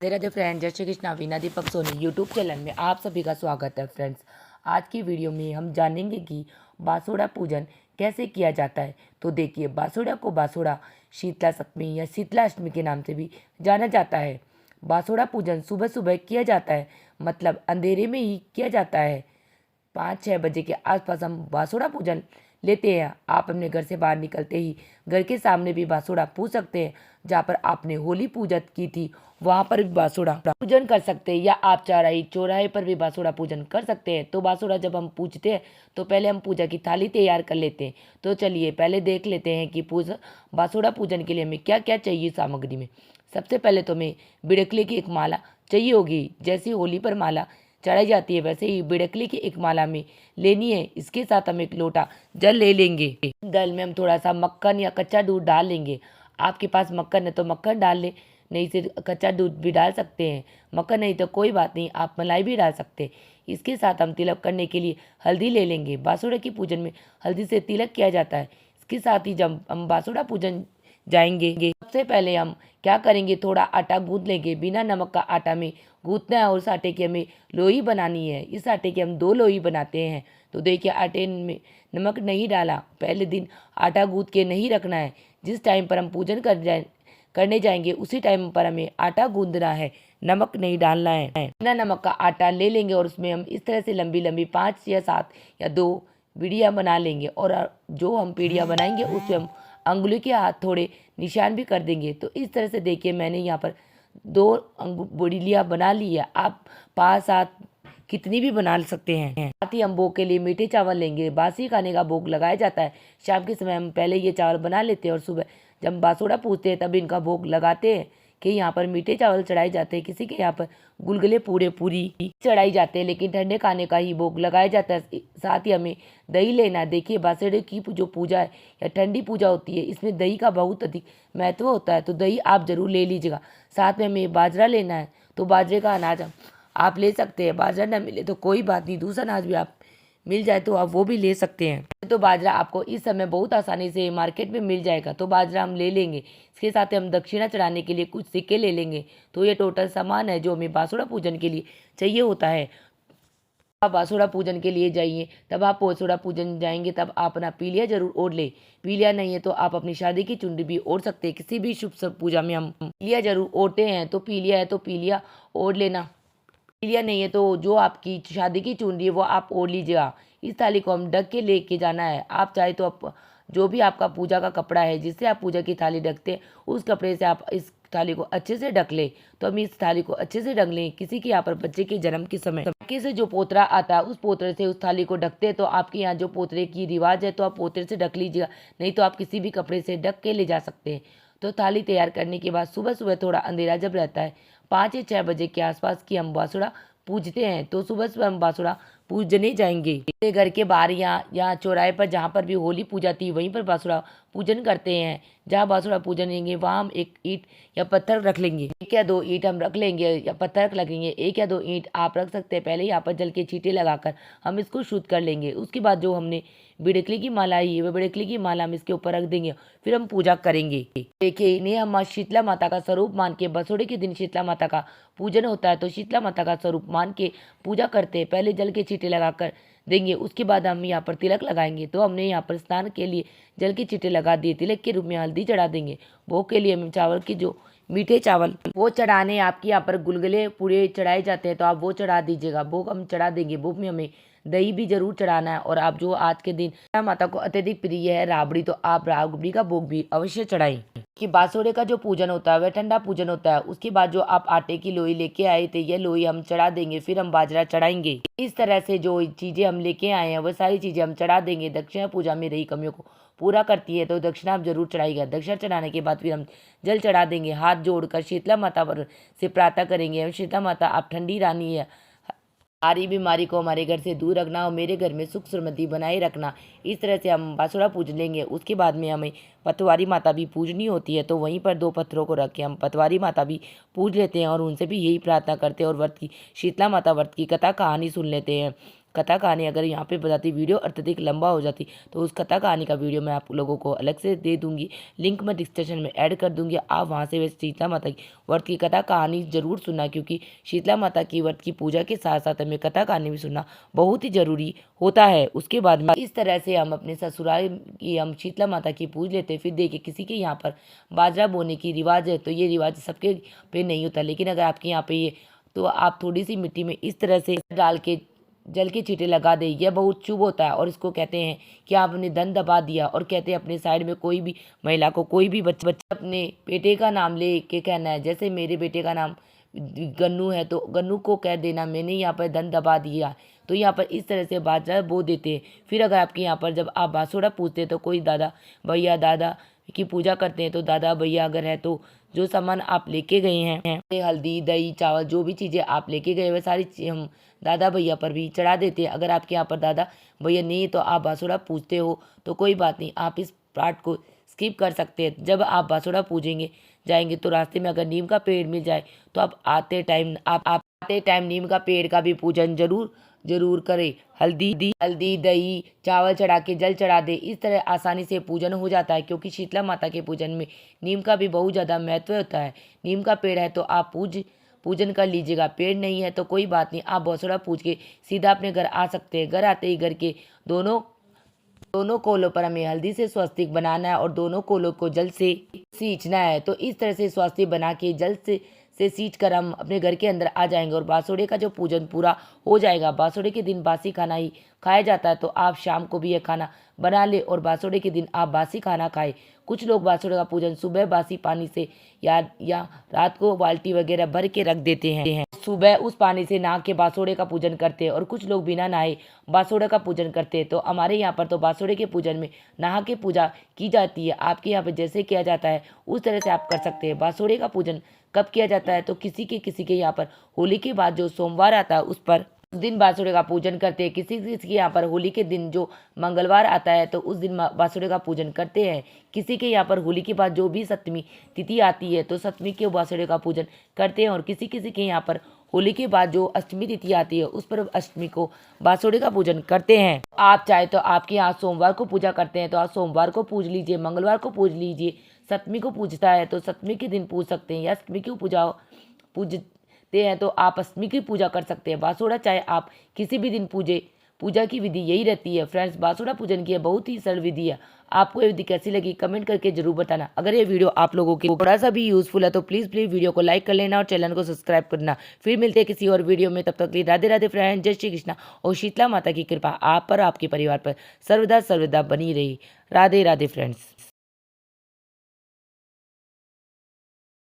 Radhe friend, जय Shri Krishna. Veena Deepak Soni YouTube channel में आप सभी का स्वागत है। फ्रेंड्स, आज की वीडियो में हम जानेंगे कि बासुड़ा पूजन कैसे किया जाता है। तो देखिए, बासुड़ा को बासुड़ा शीतला सप्तमी या शीतला अष्टमी के नाम से भी जाना जाता है। बासुड़ा पूजन सुबह सुबह किया जाता है, मतलब अंधेरे में ही किया जाता है। 5-6 बजे के आसपास हम बासुड़ा पूजन लेते हैं। आप अपने घर से बाहर निकलते ही घर के सामने भी बासुड़ा पूज सकते हैं। जहाँ पर आपने होली पूजा की थी वहाँ पर भी बासुड़ा पूजन कर सकते हैं, या आप चौराहे पर भी बासुड़ा पूजन कर सकते हैं। तो बासुड़ा जब हम पूजते हैं तो पहले हम पूजा की थाली तैयार कर लेते हैं। तो चलिए पहले देख लेते हैं कि बासुड़ा पूजन के लिए हमें क्या क्या चाहिए सामग्री में। सबसे पहले तो हमें बिड़कले की एक माला चाहिए होगी। जैसी होली पर माला चढ़ाई जाती है वैसे ही बिड़कली की एक माला में लेनी है। इसके साथ हम एक लोटा जल ले लेंगे। जल में हम थोड़ा सा मक्खन या कच्चा दूध डाल लेंगे। आपके पास मक्खन है तो मक्खन डाल ले, नहीं से कच्चा दूध भी डाल सकते हैं। मक्खन नहीं तो कोई बात नहीं, आप मलाई भी डाल सकते हैं। इसके साथ हम तिलक करने के लिए हल्दी ले लेंगे। बासुड़ा की पूजन में हल्दी से तिलक किया जाता है। इसके साथ ही जब हम बासुड़ा पूजन जाएंगे, सबसे पहले हम क्या करेंगे, थोड़ा आटा गूंथ लेंगे। बिना नमक का आटा में गूंथना है और इस आटे की हमें लोई बनानी है। इस आटे की हम 2 लोई बनाते हैं। तो देखिए, आटे में नमक नहीं डाला, पहले दिन आटा गूंथ के नहीं रखना है। जिस टाइम पर हम पूजन करने जाएंगे उसी टाइम पर हमें आटा गूंदना है, नमक नहीं डालना है। बिना नमक का आटा ले लेंगे और उसमें हम इस तरह से लंबी लंबी 5 या 7 या 2 पीढ़ियाँ बना लेंगे। और जो हम पीढ़ियाँ बनाएंगे उसमें हम अंगुली के हाथ थोड़े निशान भी कर देंगे। तो इस तरह से देखिए, मैंने यहाँ पर 2 बुड़िलियाँ बना ली है। आप 5-7 कितनी भी बना सकते हैं। साथ ही हम भोग के लिए मीठे चावल लेंगे। बासी खाने का भोग लगाया जाता है। शाम के समय हम पहले ये चावल बना लेते हैं और सुबह जब बासुड़ा पूजते हैं तब इनका भोग लगाते हैं। कि यहाँ पर मीठे चावल चढ़ाए जाते हैं, किसी के यहाँ पर गुलगुले पूरी चढ़ाई जाते हैं, लेकिन ठंडे खाने का ही भोग लगाया जाता है। साथ ही हमें दही लेना है। देखिए, बासुड़े की जो पूजा है या ठंडी पूजा होती है, इसमें दही का बहुत अधिक महत्व होता है। तो दही आप जरूर ले लीजिएगा। साथ में हमें बाजरा लेना है। तो बाजरे का अनाज आप ले सकते हैं। बाजरा ना मिले तो कोई बात नहीं, दूसरा अनाज भी आप मिल जाए तो आप वो भी ले सकते हैं। तो बाजरा आपको इस समय बहुत आसानी से मार्केट में मिल जाएगा, तो बाजरा हम ले लेंगे। इसके साथ ही हम दक्षिणा चढ़ाने के लिए कुछ सिक्के ले लेंगे। तो ये टोटल सामान है जो हमें बासुड़ा पूजन के लिए चाहिए होता है। आप बासुड़ा पूजन के लिए जाइए, तब आप बासुड़ा पूजन जाएंगे तब आप अपना पीलिया जरूर ओढ़ ले। पीलिया नहीं है तो आप अपनी शादी की चुनरी भी ओढ़ सकते हैं। किसी भी शुभ सब पूजा में हम पीलिया जरूर ओढ़ते हैं। तो पीलिया है तो पीलिया ओढ़ लेना। पीलिया नहीं है तो जो आपकी शादी की चुनरी है वो आप ओढ़ लीजिएगा। इस थाली को हम ढक के लेके जाना है। आप चाहे तो आप जो भी आपका पूजा का कपड़ा है जिससे आप पूजा की थाली ढकते हैं, उस कपड़े से आप इस थाली को अच्छे से ढक ले। तो हम इस थाली को अच्छे से ढक लें। किसी के यहाँ पर बच्चे के जन्म के समय से जो पोतरा आता है उस पोतरे से उस थाली को ढकते हैं। तो आपके यहाँ जो पोतरे की रिवाज है तो आप पोतरे से ढक लीजिएगा, नहीं तो आप किसी भी कपड़े से ढक के ले जा सकते हैं। तो थाली तैयार करने के बाद सुबह सुबह थोड़ा अंधेरा जब रहता है, 5 या 6 बजे के आसपास की हम बासुड़ा पूजते हैं। तो सुबह सुबह हम बासुड़ा पूजने जाएंगे। अपने घर के बाहर या चौराहे पर जहाँ पर भी होली पूजा थी वहीं पर बासुड़ा पूजन करते हैं। जहाँ बासुड़ा पूजन लेंगे वहाँ हम एक ईंट या पत्थर रख लेंगे। 1 या 2 ईंट हम रख लेंगे या पत्थर रख लेंगे। 1 या 2 ईंट आप रख सकते हैं। पहले यहाँ पर जल के छींटे लगाकर हम इसको शुद्ध कर लेंगे। उसके बाद जो हमने बिड़कली की माला ही है वह बिड़कली की माला हम इसके ऊपर रख देंगे, फिर हम पूजा करेंगे। देखिए, इन्हें हम शीतला माता का स्वरूप मान के, बासुड़े के दिन शीतला माता का पूजन होता है तो शीतला माता का स्वरूप मान के पूजा करते हैं। पहले जल के छींटे लगाकर देंगे, उसके बाद हम यहाँ पर तिलक लगाएंगे। तो हमने यहाँ पर स्नान के लिए जल के छींटे लगा दिए। तिलक के रूप में हल्दी चढ़ा देंगे। भोग के लिए हम चावल की जो मीठे चावल वो चढ़ाने, आपके यहाँ पर गुलगुले पूरे चढ़ाए जाते हैं तो आप वो चढ़ा दीजिएगा। भोग हम चढ़ा देंगे। भोग में हमें दही भी जरूर चढ़ाना है। और आप जो आज के दिन माता को अत्यधिक प्रिय है राबड़ी, तो आप राबड़ी का भोग भी अवश्य चढ़ाएं। कि बासुड़े का जो पूजन होता है वह ठंडा पूजन होता है। उसके बाद जो आप आटे की लोई लेके आए थे, ये लोई हम चढ़ा देंगे, फिर हम बाजरा चढ़ाएंगे। इस तरह से जो चीजें हम लेके आए हैं वह सारी चीजें हम चढ़ा देंगे। दक्षिणा पूजा में रही कमियों को पूरा करती है तो दक्षिणा आप जरूर चढ़ाइएगा। दक्षिणा चढ़ाने के बाद फिर हम जल चढ़ा देंगे। हाथ जोड़कर शीतला माता से प्रार्थना करेंगे। शीतला माता, आप ठंडी रानी है, सारी बीमारी को हमारे घर से दूर रखना और मेरे घर में सुख समृद्धि बनाए रखना। इस तरह से हम बासुड़ा पूज लेंगे। उसके बाद में हमें पतवारी माता भी पूजनी होती है। तो वहीं पर 2 पत्थरों को रख के हम पतवारी माता भी पूज लेते हैं और उनसे भी यही प्रार्थना करते हैं और व्रत की शीतला माता व्रत की कथा कहानी सुन लेते हैं। कथा कहानी अगर यहाँ पे बताती वीडियो अत्यधिक लंबा हो जाती तो उस कथा कहानी का वीडियो मैं आप लोगों को अलग से दे दूंगी। लिंक मैं डिस्क्रिप्शन में ऐड कर दूंगी, आप वहाँ से शीतला माता की व्रत की कथा कहानी जरूर सुनना, क्योंकि शीतला माता की व्रत की पूजा के साथ साथ हमें कथा कहानी भी सुनना बहुत ही जरूरी होता है। उसके बाद में इस तरह से हम अपने ससुराल की हम शीतला माता की पूज लेते हैं। फिर देखिए किसी के यहाँ पर बाजरा बोने की रिवाज है, तो ये रिवाज सबके पे नहीं होता, लेकिन अगर आपके यहाँ पे ये तो आप थोड़ी सी मिट्टी में इस तरह से डाल के जल के छींटे लगा दे, यह बहुत शुभ होता है। और इसको कहते हैं कि आपने धन दबा दिया, और कहते हैं अपने साइड में कोई भी महिला को कोई भी बच्चा अपने बेटे का नाम ले के कहना है, जैसे मेरे बेटे का नाम गन्नू है तो गन्नू को कह देना मैंने यहाँ पर धन दबा दिया, तो यहाँ पर इस तरह से बाजरा बो देते हैं। फिर अगर आपके यहाँ पर जब आप बासुड़ा पूजते हैं तो कोई दादा भैया दादा की पूजा करते हैं, तो दादा भैया अगर है तो जो सामान आप लेके गए हैं हल्दी दही चावल जो भी चीज़ें आप लेके गए वह सारी हम दादा भैया पर भी चढ़ा देते हैं। अगर आपके यहाँ पर दादा भैया नहीं तो आप बासुड़ा पूजते हो तो कोई बात नहीं, आप इस पार्ट को स्किप कर सकते हैं। जब आप बासुड़ा पूजेंगे जाएंगे तो रास्ते में अगर नीम का पेड़ मिल जाए तो आप आते टाइम नीम का पेड़ का भी पूजन जरूर करें। हल्दी दही चावल चढ़ा के जल चढ़ा दे, इस तरह आसानी से पूजन हो जाता है, क्योंकि शीतला माता के पूजन में नीम का भी बहुत ज़्यादा महत्व होता है। नीम का पेड़ है तो आप पूजन कर लीजिएगा, पेड़ नहीं है तो कोई बात नहीं, आप बासुड़ा पूज के सीधा अपने घर आ सकते हैं। घर आते ही घर के दोनों कोलों पर हमें हल्दी से स्वस्तिक बनाना है और दोनों कोलों को जल से सींचना है। तो इस तरह से स्वस्तिक बना के जल से सींच कर हम अपने घर के अंदर आ जाएंगे और बासुड़े का जो पूजन पूरा हो जाएगा। बासुड़े के दिन बासी खाना ही खाया जाता है, तो आप शाम को भी यह खाना बना ले और बासुड़े के दिन आप बासी खाना खाएं। कुछ लोग बासुड़े का पूजन सुबह बासी पानी से या रात को बाल्टी वगैरह भर के रख देते हैं, सुबह उस पानी से नहा के बासुड़े का पूजन करते हैं, और कुछ लोग बिना नहाए बासुड़े का पूजन करते हैं। तो हमारे यहाँ पर तो बासुड़े के पूजन में नहा के पूजा की जाती है। आपके यहाँ पर जैसे किया जाता है उस तरह से आप कर सकते हैं। बासुड़े का पूजन कब किया जाता है तो किसी के यहाँ पर होली के बाद जो सोमवार आता है उस दिन बासुड़े का पूजन करते हैं। किसी के यहाँ पर होली के दिन जो मंगलवार आता है तो उस दिन बासुड़े का पूजन करते हैं। किसी के यहाँ पर होली के बाद जो भी सप्तमी तिथि आती है तो सप्तमी के बासुड़े का पूजन करते हैं, और किसी के यहाँ पर होली के बाद जो अष्टमी तिथि आती है उस पर अष्टमी को बासुड़े का पूजन करते हैं। आप चाहे तो आपके यहाँ सोमवार को पूजा करते हैं तो आप सोमवार को पूज लीजिए, मंगलवार को पूज लीजिए, सप्तमी को पूजता है तो सप्तमी के दिन पूज सकते हैं, या अष्टमी की पूजते हैं तो आप अष्टमी की पूजा कर सकते हैं। बासुड़ा चाहे आप किसी भी दिन पूजा की विधि यही रहती है। फ्रेंड्स, बासुड़ा पूजन की बहुत ही सरल विधि है। आपको ये विधि कैसी लगी कमेंट करके जरूर बताना। अगर ये वीडियो आप लोगों के थोड़ा सा भी यूजफुल है तो प्लीज वीडियो को लाइक कर लेना और चैनल को सब्सक्राइब करना। फिर मिलते हैं किसी और वीडियो में, तब तक के लिए राधे राधे फ्रेंड। जय श्री कृष्णा और शीतला माता की कृपा आप पर आपके परिवार पर सर्वदा बनी रही। राधे राधे फ्रेंड्स।